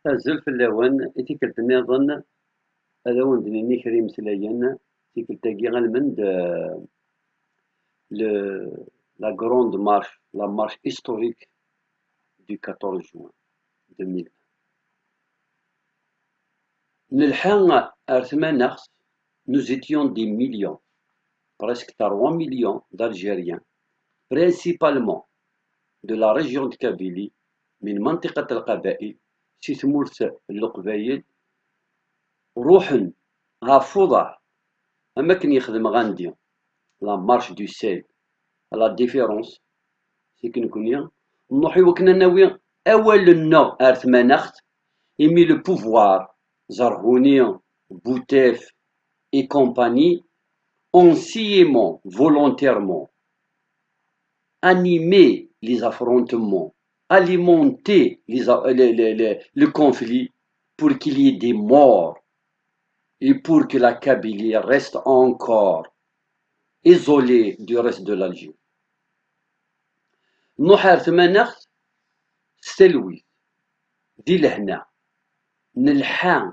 أزل في اللون تيكلت نظن هذا وندني نكري مسلايا تيكلت تاقي غالمند le, la grande marche, la marche historique du 14 juin 2000. نلحق أرثمانخ nous étions des millions, presque 3 millions d'Algériens, principalement de la région de Kabylie, من منطقة القبائل سي ثمورث القبايل روحن ها فوضى أما كان يخدم غاندي لا مارش دو سيل لا ديفيرونس سي كنكونيا نروحي وكنا ناوي أول النوع أرثمانخت إمي لو بوفوار زرهوني بوتيف et compagnie ont sciemment, volontairement animé les affrontements, alimenté le conflit pour qu'il y ait des morts et pour que la Kabylie reste encore isolée du reste de l'Algérie. نوحر ثمانخ ستلوي دي لهنا نلحان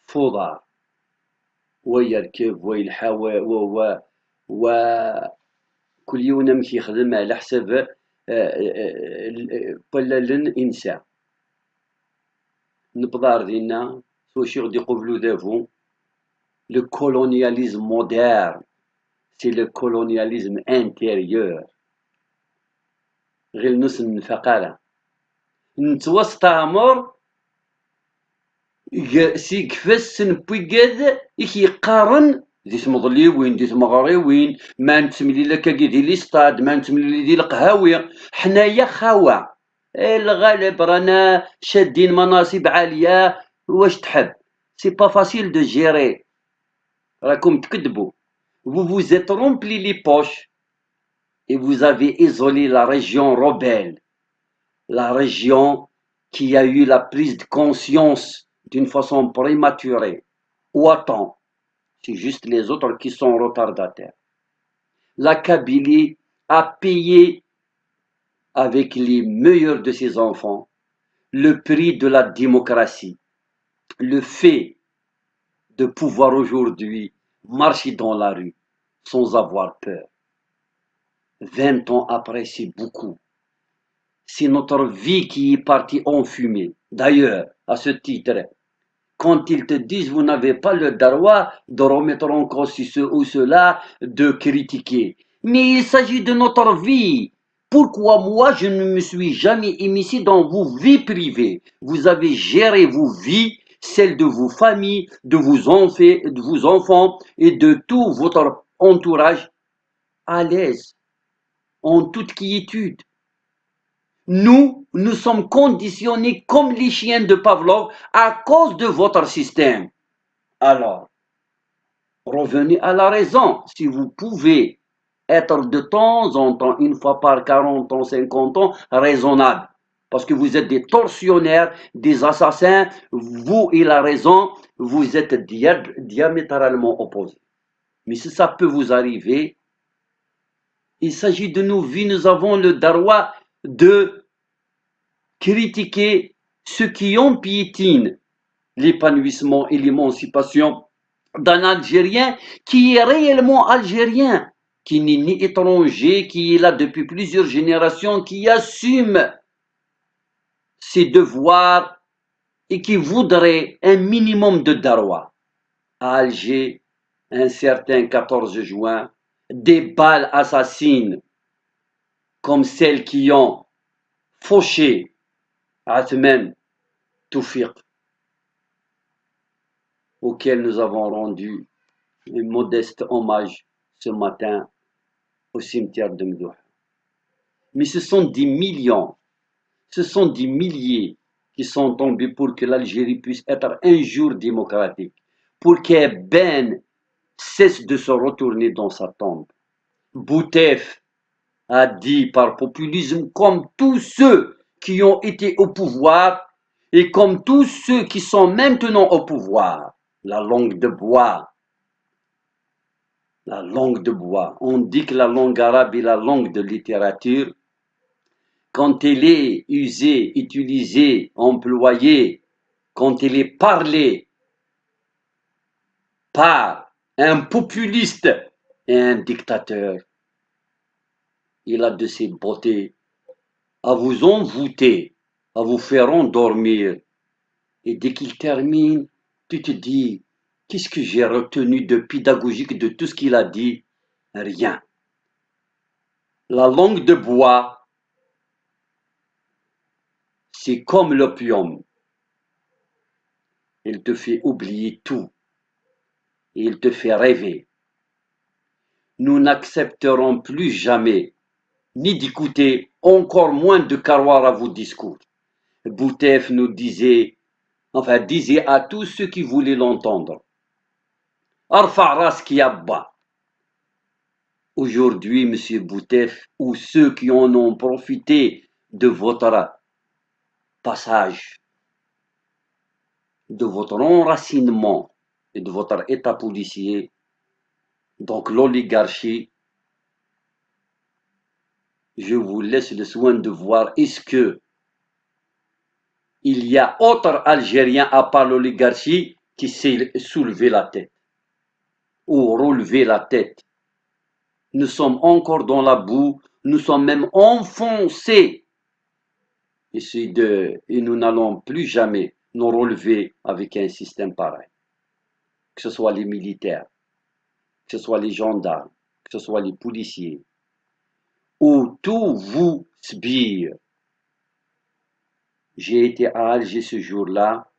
فضار ويركب ويلحى وكل يوم نمشي يخدم على حساب بلالن إنسان نبضار دينا سوشي غدي يقولوا دافو le colonialisme moderne c'est le colonialisme intérieur غير نص الفقارة نتوسطامر سي كفاس نبويكاد إكي يقارن دي تمضليوين دي تمغريوين ما نتملي لك دي لي ستاد ما نتملي دي القهاوي حنايا خاوة الغالب رانا شادين مناصب عالية واش تحب سي با فاسيل دو جيري راكم تكذبوا vous vous êtes rempli les poches et vous avez isolé la région rebelle, la région qui a eu la prise de conscience d'une façon prématurée ou à temps. C'est juste les autres qui sont retardataires. La Kabylie a payé avec les meilleurs de ses enfants le prix de la démocratie, le fait de pouvoir aujourd'hui marcher dans la rue sans avoir peur. 20 ans après, c'est beaucoup. C'est notre vie qui est partie en fumée. D'ailleurs, à ce titre, quand ils te disent vous n'avez pas le droit de remettre en cause ce ou cela, de critiquer. Mais il s'agit de notre vie. Pourquoi moi je ne me suis jamais immiscé dans vos vies privées? Vous avez géré vos vies, celles de vos familles, de vos enfants et de tout votre entourage à l'aise, en toute quiétude. Nous sommes conditionnés comme les chiens de Pavlov à cause de votre système. Alors, revenez à la raison. Si vous pouvez être de temps en temps, une fois par 40 ans, 50 ans, raisonnable. Parce que vous êtes des tortionnaires, des assassins, vous et la raison, vous êtes diamétralement opposés. Mais si ça peut vous arriver, il s'agit de nos vies, nous avons le droit de critiquer ceux qui ont piétinent l'épanouissement et l'émancipation d'un Algérien qui est réellement algérien, qui n'est ni étranger, qui est là depuis plusieurs générations, qui assume ses devoirs et qui voudrait un minimum de droit. À Alger, un certain 14 juin, des balles assassines comme celles qui ont fauché Athman Toufiq, auquel nous avons rendu un modeste hommage ce matin au cimetière de Mdouh. Mais ce sont des millions, ce sont des milliers qui sont tombés pour que l'Algérie puisse être un jour démocratique, pour qu'Ebn cesse de se retourner dans sa tombe. Boutef a dit par populisme, comme tous ceux qui ont été au pouvoir et comme tous ceux qui sont maintenant au pouvoir, la langue de bois. La langue de bois. On dit que la langue arabe est la langue de littérature. Quand elle est usée, utilisée, employée quand il est parlé par un populiste et un dictateur, il a de ses beautés à vous envoûter, à vous faire endormir. Et dès qu'il termine, tu te dis, qu'est-ce que j'ai retenu de pédagogique de tout ce qu'il a dit? Rien. La langue de bois, c'est comme l'opium. Il te fait oublier tout. Et il te fait rêver. Nous n'accepterons plus jamais ni d'écouter, encore moins de croire à vos discours. Boutef nous disait, enfin disait à tous ceux qui voulaient l'entendre, Arfa ras Kiabba. Aujourd'hui, Monsieur Boutef, ou ceux qui en ont profité de votre passage, de votre enracinement et de votre état policier, donc l'oligarchie, je vous laisse le soin de voir est-ce que il y a autre Algérien à part l'oligarchie qui s'est soulevé la tête ou relevé la tête. Nous sommes encore dans la boue, nous sommes même enfoncés et nous n'allons plus jamais nous relever avec un système pareil. Que ce soit les militaires, que ce soit les gendarmes, que ce soit les policiers, où tout vous sbire. J'ai été à Alger ce jour-là,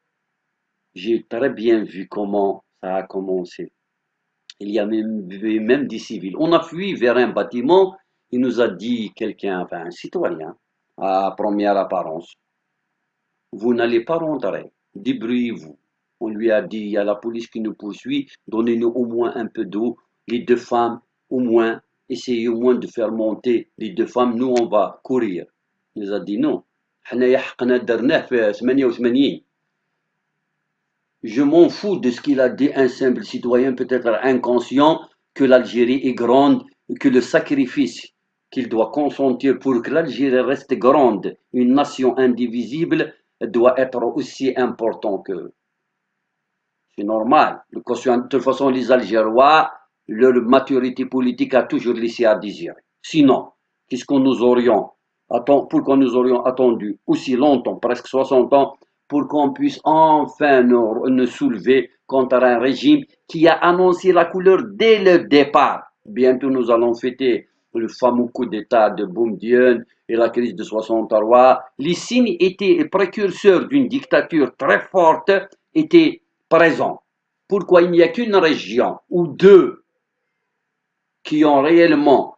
j'ai très bien vu comment ça a commencé. Il y a même des civils. On a fui vers un bâtiment, il nous a dit quelqu'un, enfin un citoyen, à première apparence, vous n'allez pas rentrer, débrouillez-vous. On lui a dit, il y a la police qui nous poursuit, donnez-nous au moins un peu d'eau, les deux femmes, au moins, essayez au moins de faire monter les deux femmes, nous on va courir. Il nous a dit non. Je m'en fous de ce qu'il a dit un simple citoyen, peut-être inconscient, que l'Algérie est grande, que le sacrifice qu'il doit consentir pour que l'Algérie reste grande, une nation indivisible, doit être aussi important que. C'est normal. De toute façon, les Algérois, leur maturité politique a toujours laissé à désirer. Sinon, qu'est-ce que nous aurions, pourquoi nous aurions attendu aussi longtemps, presque 60 ans, pour qu'on puisse enfin nous soulever contre un régime qui a annoncé la couleur dès le départ. Bientôt, nous allons fêter le fameux coup d'État de Boumediene et la crise de 63. Les signes étaient précurseurs d'une dictature très forte, étaient présents. Pourquoi il n'y a qu'une région ou deux qui ont réellement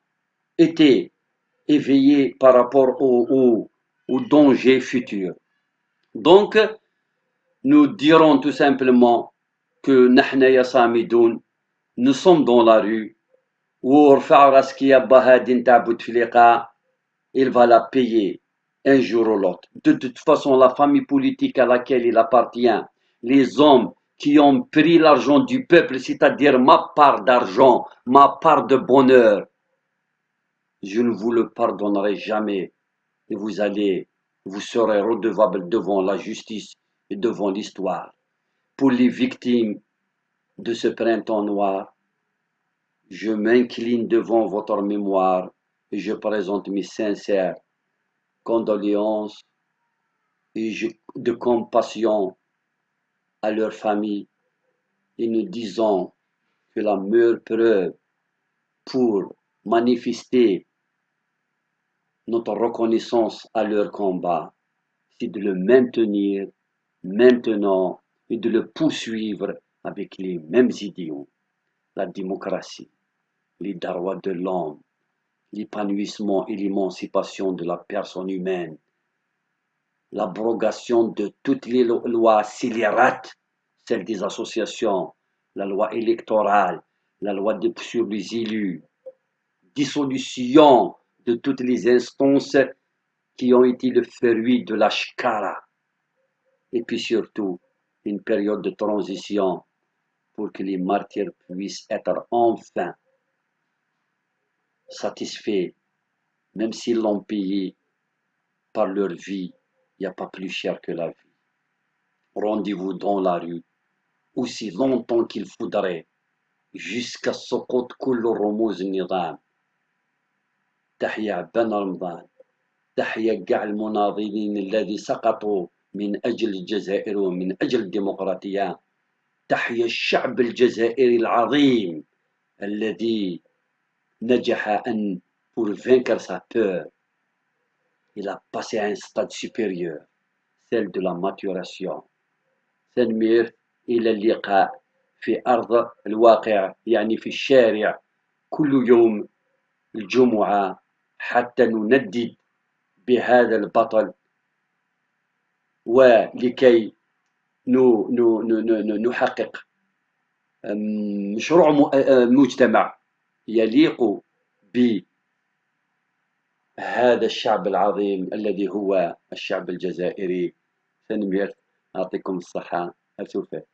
été éveillés par rapport au danger futur? Donc, nous dirons tout simplement que nous sommes dans la rue. Il va la payer un jour ou l'autre. De toute façon, la famille politique à laquelle il appartient, les hommes qui ont pris l'argent du peuple, c'est-à-dire ma part d'argent, ma part de bonheur, je ne vous le pardonnerai jamais. Et vous serez redevable devant la justice et devant l'histoire. Pour les victimes de ce printemps noir, je m'incline devant votre mémoire et je présente mes sincères condoléances et de compassion à leur famille et nous disons que la meilleure preuve pour manifester notre reconnaissance à leur combat, c'est de le maintenir maintenant et de le poursuivre avec les mêmes idéaux, la démocratie, les droits de l'homme, l'épanouissement et l'émancipation de la personne humaine, l'abrogation de toutes les lois scélérates, celles des associations, la loi électorale, la loi sur les élus, dissolution de toutes les instances qui ont été le fruit de la shkara, et puis surtout une période de transition pour que les martyrs puissent être enfin satisfaits, même s'ils l'ont payé par leur vie, il n'y a pas plus cher que la vie. rendez-vous dans la rue aussi longtemps qu'il faudrait jusqu'à سقوط كل رموز النظام. تحيا عبان رمضان، تحيا كاع المناضلين الذي سقطوا من أجل الجزائر ومن أجل الديمقراطية. تحيا الشعب الجزائري العظيم الذي نجح أن pour vaincre sa peur il a passé à un stade supérieur, celle de la maturation. سنمير إلى اللقاء في أرض الواقع، يعني في الشارع كل يوم الجمعة، حتى نندد بهذا البطل، ولكي نحقق مشروع مجتمع يليق بهذا الشعب العظيم الذي هو الشعب الجزائري. سنمير، يعطيكم الصحة. أشوفك.